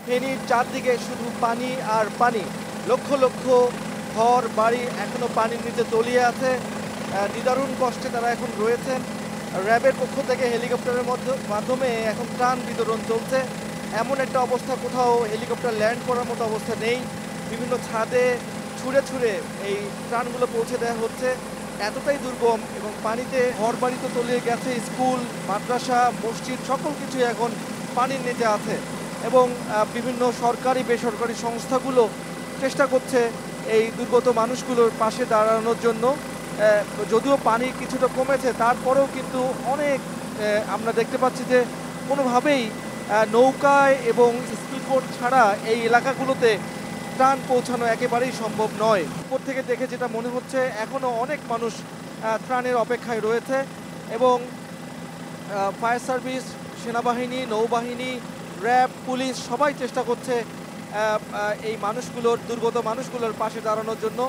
ফেনীর চারদিকে শুধু পানি আর পানি। লক্ষ লক্ষ ঘর বাড়ি এখনো পানির নিচে তলিয়ে আছে। নিদারুণ কষ্টে তারা এখন রয়েছেন। র্যাবের পক্ষ থেকে হেলিকপ্টারের মাধ্যমে এখন ত্রাণ বিতরণ চলছে। এমন একটা অবস্থা, কোথাও হেলিকপ্টার ল্যান্ড করার মতো অবস্থা নেই। বিভিন্ন ছাদে ছুঁড়ে ছুঁড়ে এই ত্রাণগুলো পৌঁছে দেওয়া হচ্ছে। এতটাই দুর্গম এবং পানিতে ঘরবাড়ি তো তলিয়ে গেছে, স্কুল, মাদ্রাসা, মসজিদ সকল কিছুই এখন পানির নিচে আছে। এবং বিভিন্ন সরকারি বেসরকারি সংস্থাগুলো চেষ্টা করছে এই দুর্গত মানুষগুলোর পাশে দাঁড়ানোর জন্য। যদিও পানি কিছুটা কমেছে, তারপরেও কিন্তু অনেক আমরা দেখতে পাচ্ছি যে কোনোভাবেই নৌকায় এবং স্পিডবোট ছাড়া এই এলাকাগুলোতে ত্রাণ পৌঁছানো একেবারেই সম্ভব নয়। উপর থেকে দেখে যেটা মনে হচ্ছে এখনও অনেক মানুষ ত্রাণের অপেক্ষায় রয়েছে এবং ফায়ার সার্ভিস, সেনাবাহিনী, নৌবাহিনী, র্যাব, পুলিশ সবাই চেষ্টা করছে এই মানুষগুলোর, দুর্গত মানুষগুলোর পাশে দাঁড়ানোর জন্য।